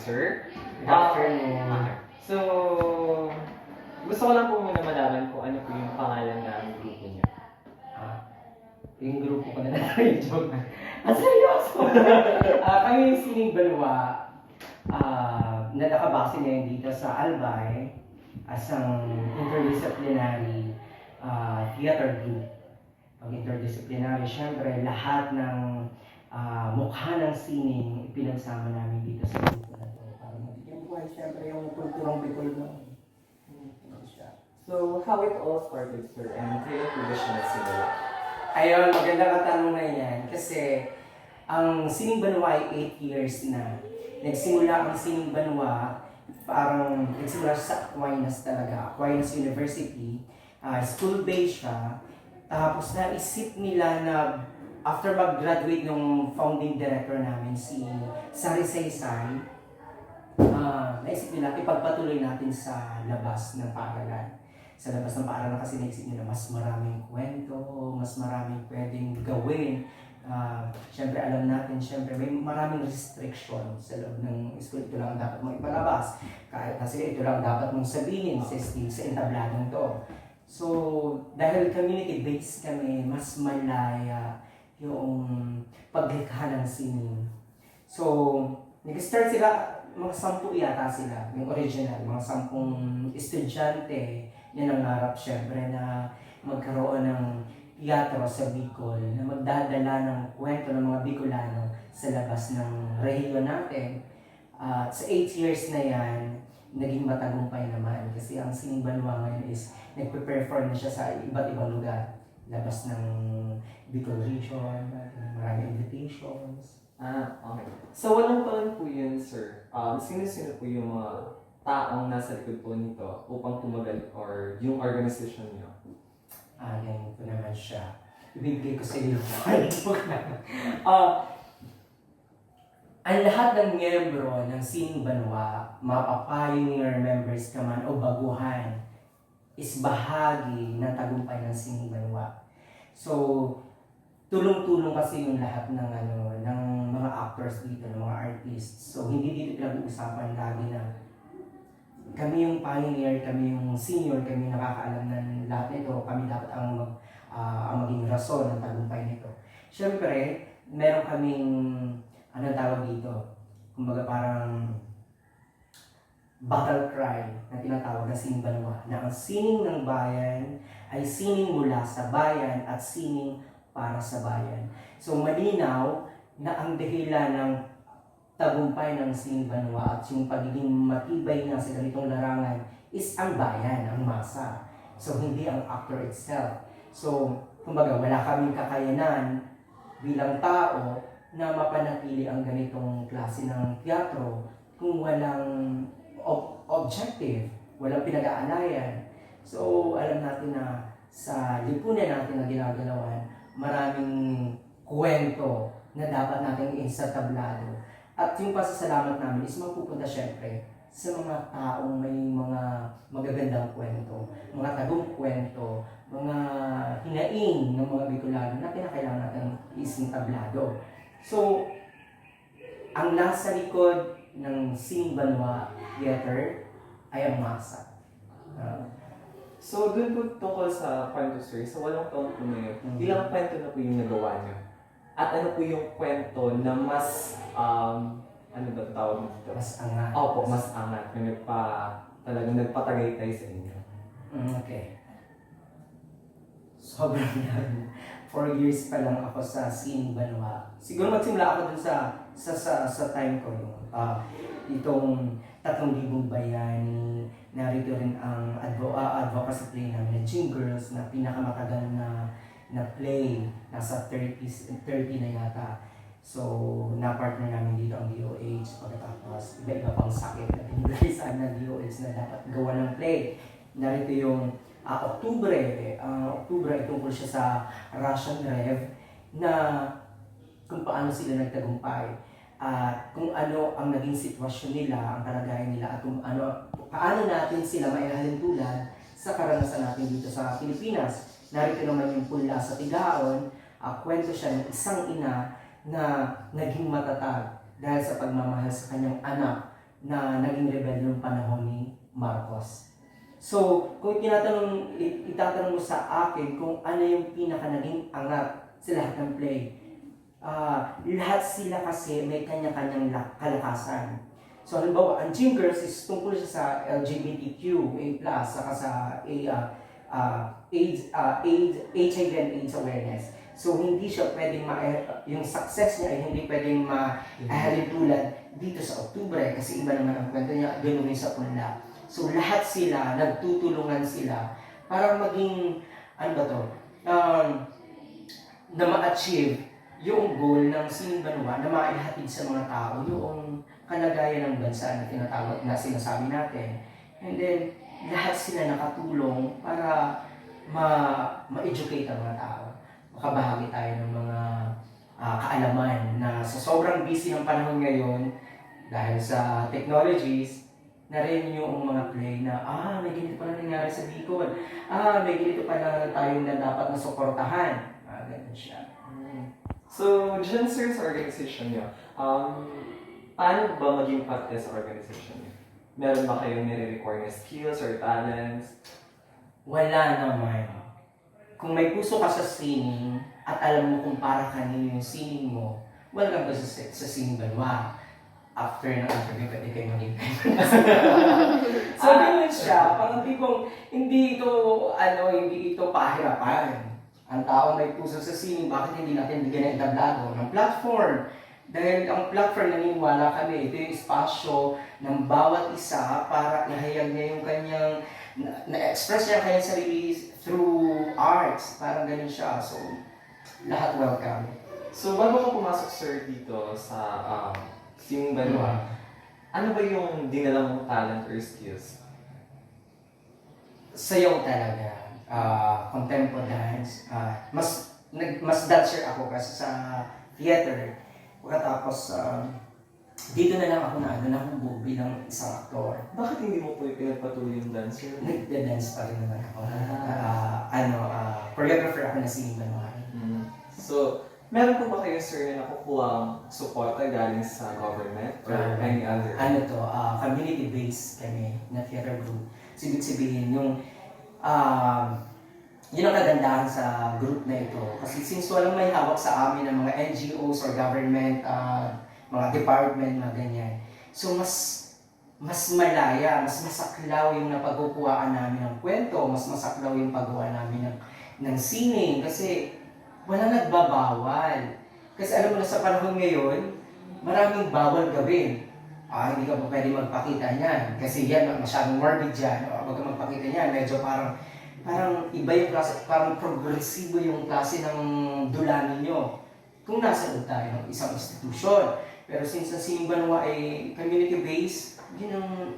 sir. Good afternoon. Okay. So, gusto ko lang po muna malaman kung ano po yung pangalan ng grupo niya. Yung grupo ko na lang joke na. Ang seryoso! Kami yung Sining Banwa na nakabase ngayon dito sa Albay as ang interdisciplinary theater group. Pag interdisciplinary, syempre lahat ng mukha ng sining pinagsama namin dito sa grupo na to. Para magiging buhay, syempre yung kulturang Bicol na. So, how it all started, sir, and kailan po ba siya nagsimula? Ayun, magandang katanong na yan. Kasi ang Sining Banwa ay 8 years na. Nagsimula ang Sining Banwa, parang nagsimula sa Aquinas talaga. Aquinas University. School-based siya. Tapos naisip nila na after mag-graduate ng founding director namin, si Sari Saysay, naisip nila ipagpatuloy natin sa labas ng paaralan. Sa labas ng paaralan kasi naisip nila mas maraming kwento, mas maraming pwedeng gawin. Siyempre alam natin, siyempre may maraming restriction sa loob ng school. Ito lang dapat mong ipalabas. Kasi ito lang dapat mong sabihin sa entabladong to. So, dahil community-based kami, mas malaya yung paglikha ng sining. So, nag-start sila, mga 10 yata sila, yung original, mga 10 estudyante na nangarap syempre na magkaroon ng teatro sa Bicol, na magdadala ng kwento ng mga Bicolano sa labas ng rehiyon natin. At sa 8 years na yan, naging matagumpay naman kasi ang Sining Banwa ngayon is nagpe-perform na siya sa iba't ibang lugar. Labas ng Bicol region, maraming invitations. Okay. So, walang taon po yun, sir. Sino-sino po yung mga taong nasa likod po nito upang tumagal or yung organization niyo? Ganito naman siya. Ibibigay ko sa iyo. Ang lahat ng miyembro ng Sining Banwa, mapa-pioneer members ka man o baguhan, is bahagi ng tagumpay ng Sining Banwa. So, tulong-tulong kasi yung lahat ng ng mga actors dito, ng mga artists. So, hindi dito pinag-uusapan lagi na kami yung pioneer, kami yung senior, kami nakakaalam ng lahat nito, kami dapat ang maging rason ng tagumpay nito. Siyempre, meron kaming, anong tawag dito? Kumbaga parang battle cry na tinatawag na Sining Banwa, na ang sining ng bayan ay sining mula sa bayan at sining para sa bayan. So malinaw na ang dahilan ng tagumpay ng Sining Banwa at yung pagiging matibay na sa ganitong larangan is ang bayan, ang masa. So hindi ang actor itself. So kumbaga wala kaming kakayanan bilang tao na mapanatili ang ganitong klase ng teatro kung walang objective, walang pinag-aalayan. So alam natin na sa lipunan natin na ginagalawan, maraming kwento na dapat natin i-insert tablado. At yung pasasalamat namin is mapupunta syempre sa mga taong may mga magagandang kwento, mga tagong kwento, mga hinaing ng mga Bicolano na kinakailangan natin isintablado. So, ang nasa likod ng Sining Banwa Theater ay ang masa. So, dun po tungkol sa kwento, sir, sa walang taon po na yun, ilang kwento na po yung nagawa niyo? At ano po yung kwento na mas, ano ba tawag dito? Mas angat. Opo, mas angat. Na talagang nagpatagaytay sa inyo. Okay. Sobrang yan. 4 years pa lang ako sa Sining Banwa. Siguro magsimula ako dun sa time ko yung itong 3,000 bayani. Narito rin ang advocacy play namin na Gym Girls na pinakamatagal na play. Nasa 30 na yata. So, na-partner namin dito ang DOH. Pagkatapos, iba-iba pang sakit na pinagay saan ng DOH na dapat gawa ng play. Narito yung Oktubre ay tungkol siya sa Russian Rev na kung paano sila nagtagumpay at kung ano ang naging sitwasyon nila, ang kalagayan nila at kung paano natin sila maihalin tulad sa karanasan natin dito sa Pilipinas. Narito naman yung Punla sa Tigaon, kwento siya ng isang ina na naging matatag dahil sa pagmamahal sa kanyang anak na naging rebelde noong panahon ni Marcos. So, kung itatanong mo sa akin kung ano yung pinaka naging angat sa lahat ng play, lahat sila kasi may kanya-kanyang kalakasan. So, halimbawa, ang Gym Girls is tungkol siya sa LGBTQ+, saka sa HIV and AIDS awareness. So, hindi siya pwedeng yung success niya ay hindi pwedeng mahalin tulad dito sa Oktubre kasi iba naman ang kwento niya, ganoon rin sa Punla. So, lahat sila, nagtutulungan sila para maging, ano ba to, na ma-achieve yung goal ng Sining Banwa na maihatid sa mga tao yung kalagayan ng bansa na tinatawag na sinasabi natin. And then, lahat sila nakatulong para ma-educate ang mga tao. Makabahagi tayo ng mga kaalaman na sa sobrang busy ng panahon ngayon, dahil sa technologies, na rin yung mga play na, may ganito pala nangyari sa Bicol. May ganito pala tayo na dapat nasuportahan. Ganun siya. So, dyan sir sa organization niyo, paano ba maging parte sa organization niyo? Meron ba kayong nire-require na skills or talents? Wala naman. Kung may puso ka sa sining at alam mo kung para kanino yung sining mo, welcome ka sa Sining Banwa. After ng interview, pwede kayo maging So, ganyan siya. Parang tipong, hindi ito pahirapan. Ang tao may puso sa sining, bakit hindi natin bigyan ng entablado ng platform? Dahil ang platform, naniniwala kami, ito yung espasyo ng bawat isa para nahayag niya yung kanyang, na-express niya kanyang sarili through arts. Parang ganun siya. So, lahat welcome. So, bago ka pumasok sir dito sa Sining Banwa, ano ba yung dinala mong talent or skills? Sayaw talaga. Contemporary dance. Mas dancer ako kasi sa theater. Pagkatapos, dito na lang ako nahubog bilang isang aktor. Bakit hindi mo po pinagpatuloy yung dancer? Nagda-dance pa rin naman ako. Choreographer ako na Sining Banwa. So, meron po ba kayo sir na nakukuha suporta galing sa government or any other? Community-based kami na theater group. So, ibig sabihin, yun ang kagandahan sa group na ito. Kasi since walang may hawak sa amin ng mga NGOs or government, mga department, mga ganyan. So, mas malaya, mas masaklaw yung napagkukuhaan namin ng kwento, mas masaklaw yung paggawa namin ng sining. Kasi walang nagbabawal. Kasi alam mo na sa panahon ngayon, maraming bawal gawin. Hindi ka pa pwede magpakita niyan. Kasi yan, masyadong morbid yan. Huwag ka magpakita niyan. Medyo parang iba yung klase, parang progresibo yung klase ng dula ninyo. Kung nasa loob tayo ng isang institusyon. Pero since ang Sining Banwa ay community-based, yun ang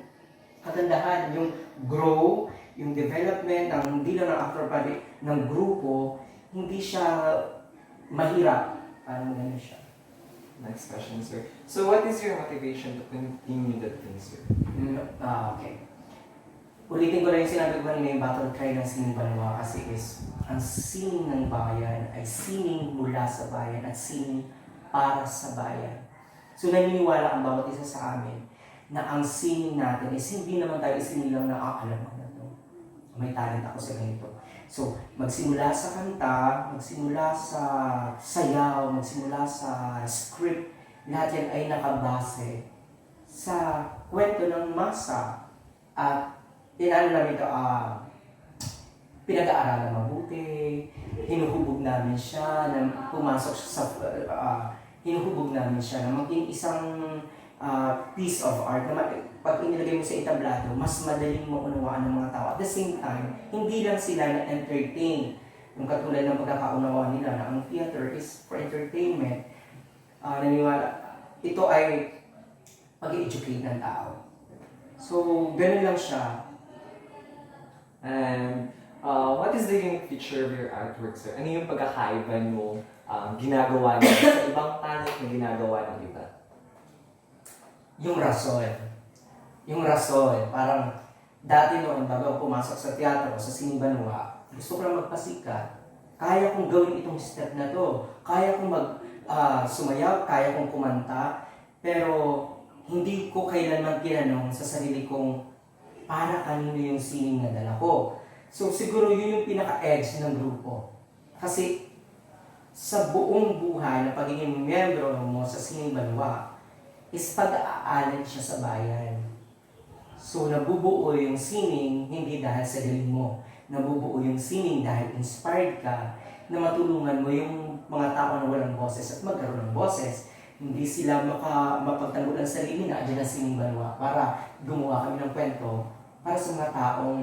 kagandahan. Yung grow, yung development, hindi lang ng actor pa ng grupo, hindi siya mahirap. Parang gano'n siya. Next question, sir. So, what is your motivation to continue that thing, sir? Okay. Ulitin ko lang yung sinabi ko kanina yung battle cry ng Sining Banwa kasi ang sining ng bayan ay sining mula sa bayan at sining para sa bayan. So, naniniwala ang bawat isa sa amin na ang sining natin is hindi naman tayo isinilang na alam ko na to. May talent ako sa ganito. So, magsimula sa kanta, magsimula sa sayaw, magsimula sa script, lahat yan ay nakabase sa kwento ng masa. At namin ito, pinag-aaralan mabuti, hinuhubog namin siya na pumasok sa, hinuhubog namin siya na maging isang piece of art na pag inilagay mo sa entablado, mas madaling maunawaan ng mga tao. At the same time, hindi lang sila na-entertain. Yung katulad ng pagkakaunawaan nila na ang theater is for entertainment. Naniwala, ito ay pag-educate ng tao. So, ganun lang siya. And what is the unique feature of your artwork, sir? Ano yung pagkakaiba mo ginagawa niyo sa ibang talent na ginagawa ng iba? Yung rason. Parang dati noon, bago ako pumasok sa teatro, sa Sining Banwa, gusto ko lang magpasikat. Kaya kong gawin itong step na to. Kaya kong sumayaw, kaya kong kumanta. Pero hindi ko kailanman tinanong sa sarili kong para kanino yung sining na dala ko. So siguro yun yung pinaka-edge ng grupo. Kasi sa buong buhay na pagiging miyembro mo sa Sining Banwa is pag-aalad siya sa bayan. So nabubuo yung sining hindi dahil sa galing mo. Nabubuo yung sining dahil inspired ka na matulungan mo yung mga tao na walang boses at magkaroon ng boses. Hindi sila mapagtanggol ang sarili na andyan ang Sining Banwa para gumawa kami ng kwento para sa mga taong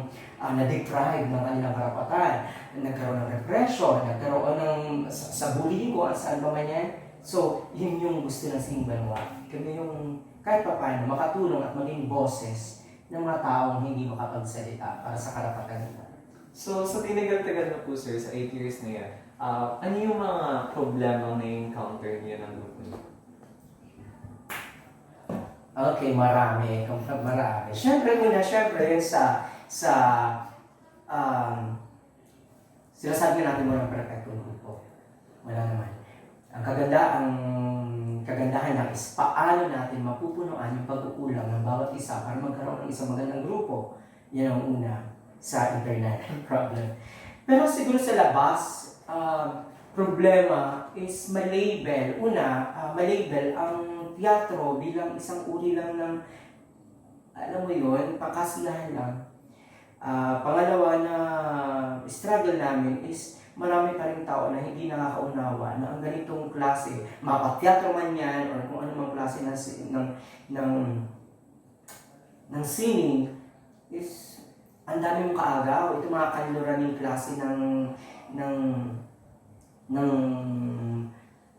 na-deprive ng kanilang karapatan, nagkaroon ng repression, nagkaroon ng sa bullying ko, saan pa man yan. So, yun yung gusto ng Sining Banwa. Kami yung kahit pa paano makatulong at maging boses ng mga taong hindi makapagsalita para sa karapatan nila. So, sa tinagal-tagal na po sir, sa 8 years na yan, ano yung mga problema na encounter niyo ng grupo niyo? Okay, marami. Marami. Siyempre yun sinasabi natin mo ng perfectong grupo. Wala naman. Ang kagandahan lang is paano natin mapupunuan yung pagkukulang ng bawat isa para magkaroon ng isang magandang grupo. Yan ang una sa internet problem. Pero siguro sa labas, problema is malabel. Una, malabel ang teatro bilang isang uri lang ng, alam mo yun, pakasiyahan lang. Pangalawa na struggle namin is marami pa rin tao na hindi nakakaunawa na ang ganitong klase, mapateatro man yan or kung ano mang klase ng sining is ang dami mong kaagaw. Ito mga kanluraning klase ng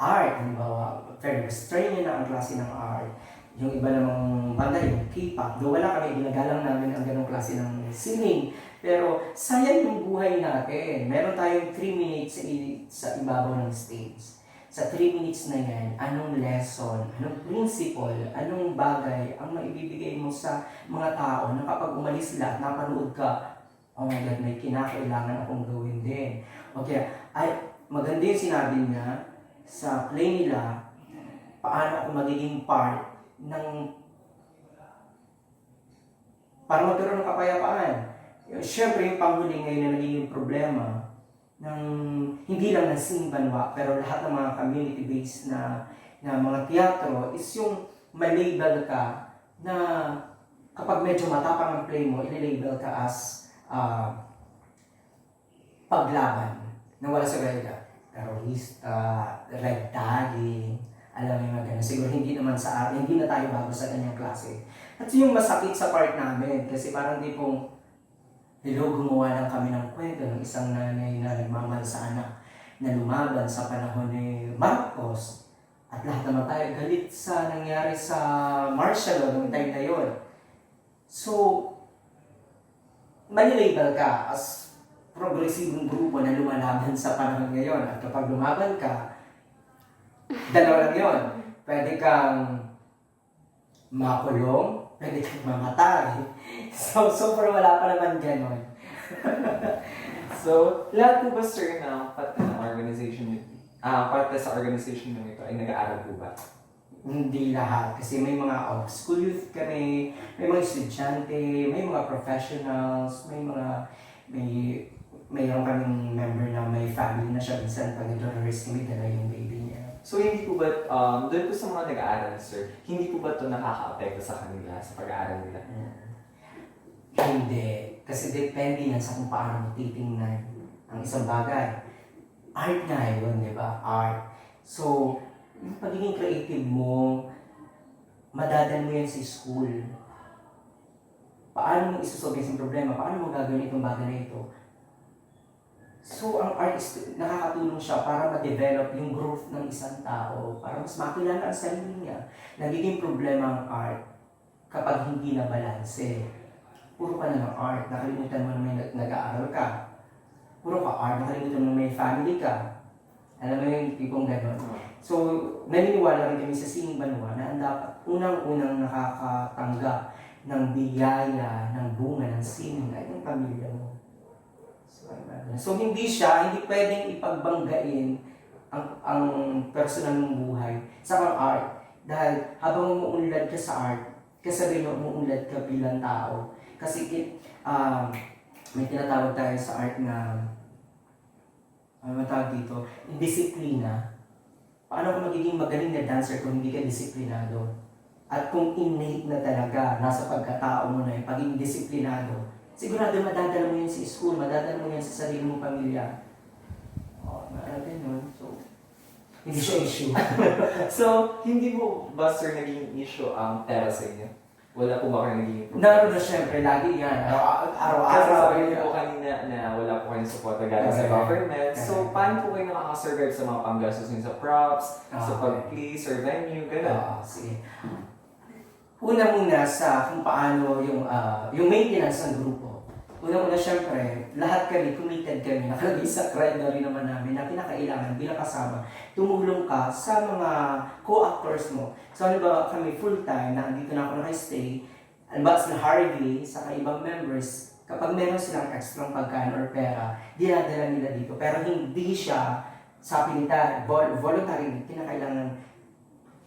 art, halimbawa, very restraining na ang klase ng art. Yung iba namang banda, yung K-pop, do wala kami, ginagalang namin ang ganong klase ng sining. Pero sayang yung buhay natin. Meron tayong 3 minutes sa ibabaw ng stage. Sa 3 minutes na yan, anong lesson, anong principle, anong bagay ang maibibigay mo sa mga tao na kapag umalis sila at napanood ka, oh my God, may kinakailangan akong gawin din. Okay, maganda yung sinabi niya sa play nila, paano ako magiging part ng para magkaroon ng kapayapaan. Siyempre, yung panghuli ngayon na naging problema ng hindi lang ng Sining Banwa, pero lahat ng mga community-based na mga teatro is yung malabel ka na kapag medyo matapang ang play mo, ililabel ka as paglaban na wala sa gaya. Terorista, red tagging, alam mo yung mga ganun. Siguro hindi naman sa atin, hindi na tayo bago sa ganyang klase. At yung masakit sa part namin, kasi parang di pong, hello, gumawa lang kami ng kwento ng isang nanay na nagmamahal sa anak na lumaban sa panahon ni Marcos. At lahat naman tayo galit sa nangyari sa martial law noong time na yun. So, manilabel ka as progresibong grupo na lumalaban sa panahon ngayon. At kapag lumaban ka, dalawa lang yun. Pwede kang makulong, pwede kang mamatay. So far wala pa naman ganon. So, lahat po ba sir na part ng organization parte sa organization nyo ito ay nag-aaral po ba? Hindi lahat. Kasi may mga school youth kami, may mga estudyante, may mga professionals, mayroon kaming member na may family na siya. Minsan pag nag-nurse kami, dala yung baby niya. So, hindi po ba, doon po sa mga nag-aaral sir, hindi po ba ito nakaka-apekto sa kanila, sa pag-aaral nila? Hindi. Kasi depende yan sa kung paano mo titingnan ang isang bagay. Art nga yun, di ba? Art. So, yung pagiging creative mo, madadal mo yan sa school. Paano mo isusolve yung problema? Paano mo gagawin itong bagay na ito? So, ang art is nakakatulong siya para ma-develop yung growth ng isang tao, para mas makilala ang sarili niya. Nagiging problema ang art kapag hindi na balanse. Puro ka na ng art, nakalimutan mo na may nag-aaral ka. Puro ka art, nakalimutan mo na may family ka. Alam mo yung tipong gano'n. So, naniniwala rin kami sa Sining Banwa na ang dapat unang-unang nakakatanggap ng biyaya, ng bunga, ng sining ay yung pamilya mo. So hindi pwedeng ipagbanggain ang personal mong buhay sa art. Dahil habang umuunlad ka sa art, kasabay mo umuunlad ka bilang tao. Kasi may tinatawag tayo sa art na, ano matawag dito, disiplina. Paano ka magiging magaling na dancer kung hindi ka disiplinado? At kung innate na talaga, nasa pagkatao mo na yung pagiging disiplinado, sigurado madadala mo yun sa school, madadala mo yun sa sarili mong pamilya. Ganun. So, hindi siya issue. So, hindi mo ba, sir, naging issue ang pera sa inyo? Wala po ba kayo naging problema? Naroon na syempre, lagi yan. Kasi Araw-araw. sabi niyo po kanina na wala po kayong support na galing sa government. So, paano po kayo nakakasurvive sa mga panggastos niyo sa props, sa pag-place or venue, gano'n? Sige. Una muna sa kung paano yung maintenance ng grupo. Una-una syempre, lahat kami, committed kami, nakalagay sa credo rin naman namin na pinakailangan bilang kasama, tumulong ka sa mga co-actors mo. So ano ba kami full-time, na andito na ako naka-stay, ba sila Harvey, sa ibang members, kapag meron silang extra pagkain or pera, dinadala nila dito. Pero hindi siya sa pinita, voluntary, kinakailangan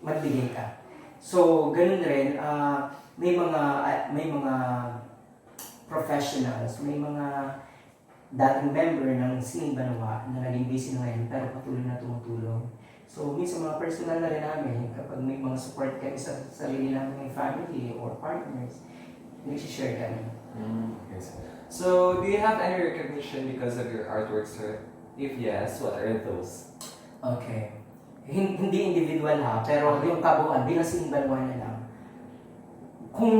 magbigay ka. So, ganun rin, may mga professionals, may mga dating member ng Sining Banwa na naging busy na ngayon pero patuloy na tumutulong. So, minsan mga personal na rin namin, kapag may mga support kami sa sarili namin ng family or partners, nag-share kami. Okay. So, do you have any recognition because of your artwork, sir? If yes, what are those? Okay. Hindi individual ha, pero yung kabuuan, bilang Sining Banwa na lang. Kung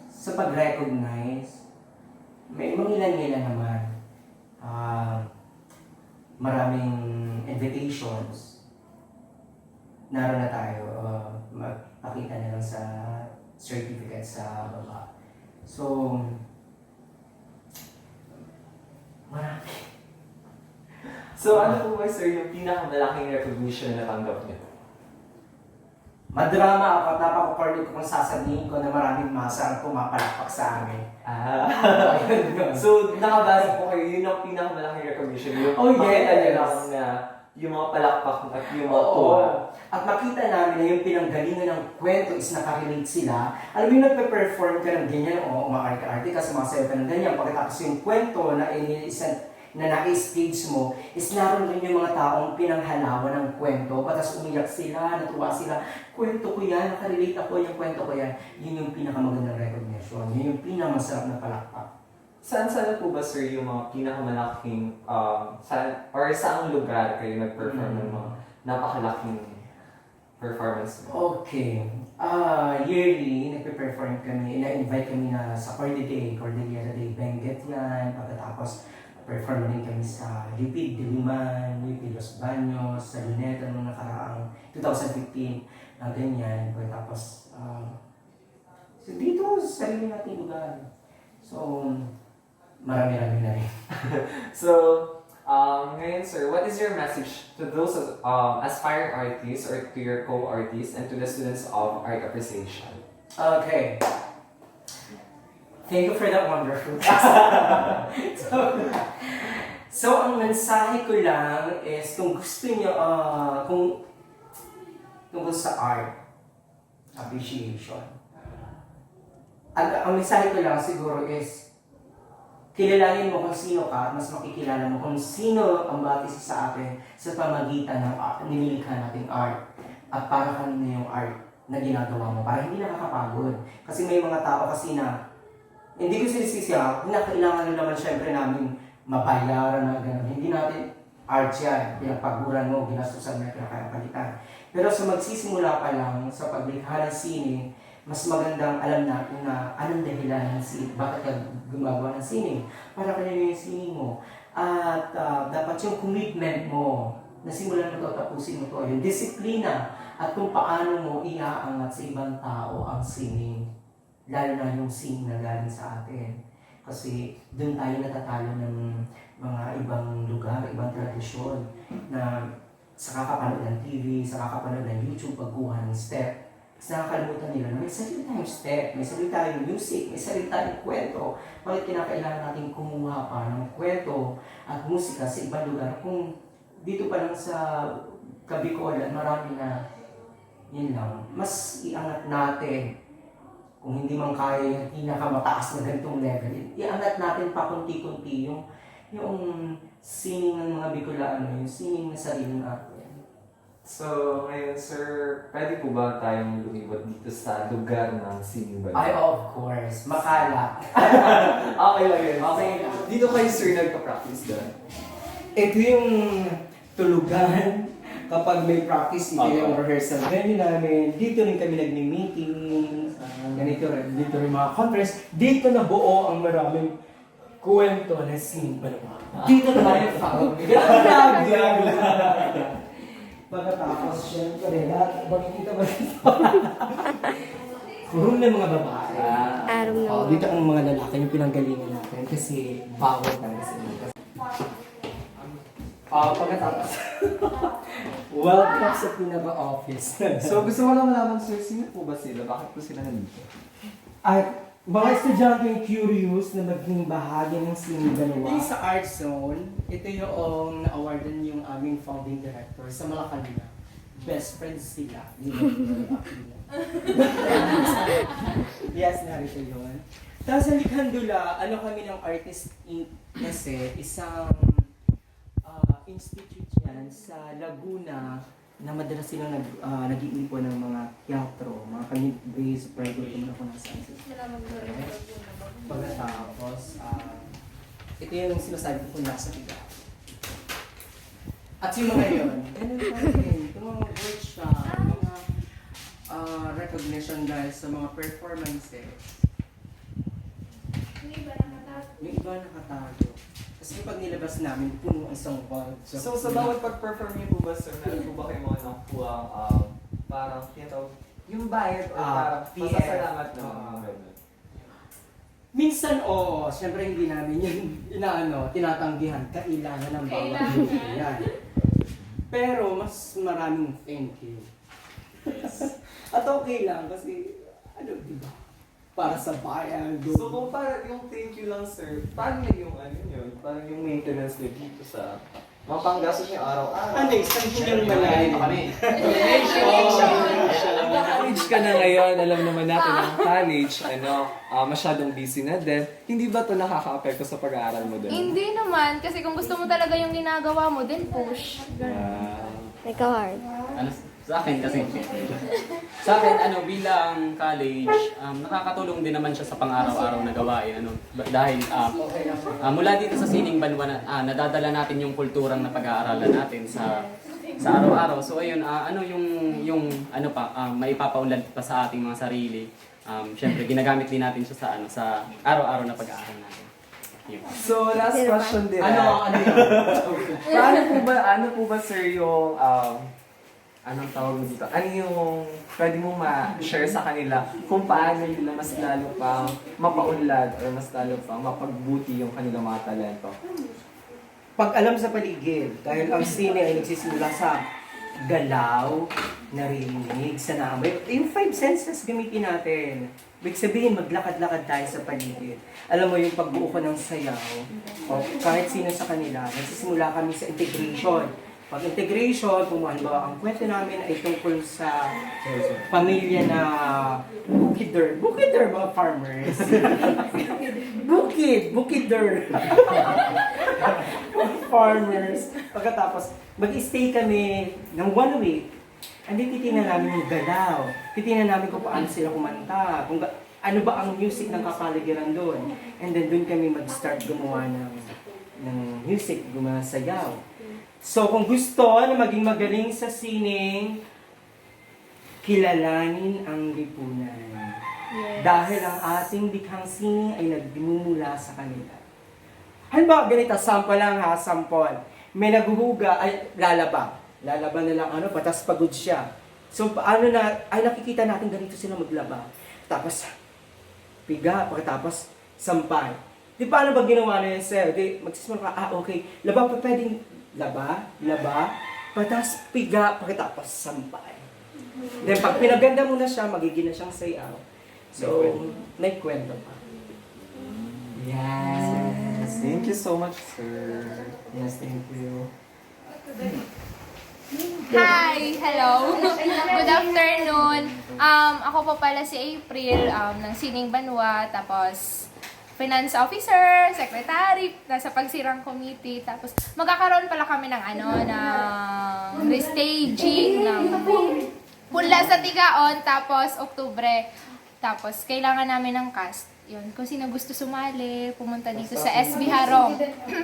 sa pag-recognize, may mangilan-ngilan naman. Maraming invitations. Naroon na tayo. Magpakita na lang sa certificate sa baba. So, marami. So, ano po ba, sir, yung pinakamalaking recognition na natanggap niyo? Madrama ako, napaka-corny ko kung sasabihin ko na maraming masa ang pumapalakpak sa amin. So, nakabasa po kayo, yun ang pinakamalaking recognition. Yung makita niyo lang na yung mga palakpak at yung mga tuwa. At makita namin na yung pinanggalingan ng kwento is nakarelate sila. Alam mo yung nagpe-perform ka ng ganyan, o umakarte-arte ka, sumasayaw ka ng ganyan, pagkatapos yung kwento na naka-stage mo, is naroon rin yung mga taong pinanghalawan ng kwento, patas umiyak sila, natuwa sila, kwento ko yan, nakarelate ako, yung kwento ko yan, yun yung pinakamagandang recognition, yun yung pinakamasarap na palakpak. Saan po ba, sir, yung mga pinakamalaking, saang lugar kayo nag-perform ng mga napakalaking performance mo? Okay. Yearly, nagpe-perform kami, na-invite kami na sa Cordillera Day, Benguet yan, pagkatapos perform din kami sa UP Diliman, UP Los Baños, sa Luneta noong nakaraang 2015 na ganyan. Tapos, so dito sa sarili nating lugar. So, marami-rami na rin. So, ngayon, sir, what is your message to those aspiring artists or to your co-artists and to the students of art appreciation? Okay. Thank you for that wonderful so, ang mensahe ko lang is kung gusto niyo, kung tungkol sa art, appreciation. Ang mensahe ko lang siguro is kilalanin mo kung sino ka at mas makikilala mo kung sino ang bawat isa sa atin sa pamagitan ng nililikha nating art at para kanina yung art na ginagawa mo para hindi nakakapagod. Kasi may mga tao kasi na hindi ko sinisisi kailangan rin naman syempre namin mabayaran na gano'n. Hindi natin art yan, pinagpaguran mo, ginastusan mo, pinakapalitan. Pero sa magsisimula pa lang sa paglikha ng sine, mas magandang alam natin na anong dahilan ng sine, bakit ka gumagawa ng sine, para kanina yung sine mo. At dapat yung commitment mo, na simulan mo to, tapusin mo to, yung disiplina, at kung paano mo iaangat sa ibang tao ang sine. Lalo na yung scene na galing sa atin. Kasi doon tayo natatalo ng mga ibang lugar, ibang tradisyon na sa kakapanood ng TV, sa kakapanood ng YouTube, pagkuha ng step. Kasi nakakalimutan nila na may sarili tayong step, may sarili tayong music, may sarili tayong kwento. Bakit kinakailangan natin kumuha pa ng kwento at musika sa ibang lugar kung dito pa lang sa Kabicolan, marami na Yun lang. Mas iangat natin. Kung hindi man kaya yung pinakamataas na ganitong level, iangat natin pa kunti-kunti yung singing ng mga Bicolano, yung singing na sarili natin. So, ngayon sir, pwede po ba tayong lumibot dito sa lugar ng Sinimban? Ay, of course. Makala. Okay lang yun. Okay lang. Dito kayo sir nagpa-practice doon? Ito yung tulugan kapag may practice, ito yung rehearsal venue namin. Dito rin kami nagmi-meeting. Ganito rin, dito rin mga conference. Dito na buo ang maraming kwento na Sinimban. Dito na tayo found. Vlog. Pagkatapos, syempre, lahat, makikita ba dito? Room ng mga babae. Araw na. Dito ang mga lalaki yung pinanggalingan natin kasi bawal talaga sila. Pagkatapos, welcome sa pinaka-office. So, gusto ko lang malaman sir, sino po ba sila? Bakit po sila nandito? At mga estudyante yung curious na maging bahagi ng Sinimban. Ito yung sa Art Zone. Ito yung na-awardan yung aming founding director sa Malacanang. Best friends sila. Yes, narito yun. Tapos sa Likhandula, ano kami ng Artist Inc. kasi isang institute yan sa Laguna na madalas silang nag-iipon ng mga teatro, mga community-based project kung ako nasaan sila. Pagkatapos, ito yung sinasabi ko kung nasa tiga. At yung mga yun, ganun pa rin. Yung mga workshop, mga recognition dahil sa mga performances. Yung iba nakatago. Kasi pag nilabas namin, puno ang isang wall. So, sa bawat pag-perform niyo po ba sir, meron po ba kayo mga nakuha parang, yung bayad o parang PF. pasasalamat na mga ganun? Minsan, siyempre hindi namin yung tinatanggihan, kailangan ng bawat grupo yan. Pero mas maraming thank you. At okay lang kasi, diba? Para sa bayan. So, kung parang yung thank you lang sir, paano yung yun? Parang yung maintenance niyo dito sa mga panggastos niyo araw-araw? Isang yung malayo kami. College ka na ngayon, alam naman natin ang college, masyadong busy na din. Hindi ba ito nakaka-apekto sa pag-aaral mo din? Hindi naman, kasi kung gusto mo talaga yung ginagawa mo, then push. Ikaw, Hard. Sa akin kasi, sa akin bilang college, nakakatulong din naman siya sa pang-araw-araw na gawain. Dahil mula dito sa Sining Banwa, nadadala natin yung kulturang na pag-aaralan natin sa araw-araw. So ayun, maipapaunlad pa sa ating mga sarili. Syempre, ginagamit din natin siya sa araw-araw na pag-aaral natin. Yun. So, last question din. Ano yun? Ano po ba sir yung anong tawag mo dito? Ano yung pwede mo ma-share sa kanila kung paano nila mas lalo pang mapaunlad o mas lalo pang mapagbuti yung kanilang mga talento? Pag alam sa paligid, dahil ang sine ay nagsisimula sa galaw, narinig, sa naamoy. Yung 5 senses gamitin natin. Ibig sabihin, maglakad-lakad tayo sa paligid. Alam mo yung pagbuo ko ng sayaw, o kahit sino sa kanila, nagsisimula kami sa integration. Pag integration, kung halimbawa ang kwento namin ay tungkol sa pamilya na bukider mga farmers. Bukider. Farmers. Pagkatapos, mag-stay kami ng 1 week. Hindi titingnan namin yung galaw. Titingnan namin kung paano sila kumanta. Kung ano ba ang music ng kapaligiran doon. And then doon kami mag-start gumawa ng music, gumawa sayaw. So, kung gusto na maging magaling sa sining, kilalanin ang lipunan. Yes. Dahil ang ating likhang sining ay nagmumula sa kanila. Halimbawa, ganito, sample lang ha, sample. May naghuhuga, ay lalaba. Lalaba na lang, patas pagod siya. So, paano nakikita natin ganito sila maglaba. Tapos, piga, pagkatapos, sampay. Di paano ba ginawa na yun, sir? Di, magsisimula ka, okay. Laba pa pwedeng laba, patas, piga, pagkatapos sampay. Then pag pinaganda mo na siya, magiging na siyang sayaw. So, naikwento pa. Yes. Thank you so much, sir. Yes, thank you. Hi! Hello! Good afternoon! Ako po pala si April ng Sining Banwa, tapos Finance Officer, Secretary, nasa Pagsirang Committee, tapos magkakaroon pala kami ng ng restaging ng Punla sa Tigaon, tapos Oktubre. Tapos kailangan namin ng cast. Yun, kung sino gusto sumali, pumunta dito sa SB Harong,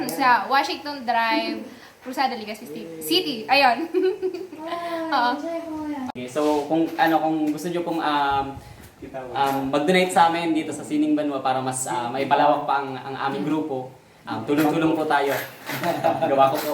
sa Washington Drive, Cruzada, Legazpi City. Ayun. Oo. Okay, so kung gusto niyo pong mag-donate sa amin dito sa Sining Banwa para mas maipalawak pa ang aming grupo, tulong-tulong po tayo. Gawa ko po.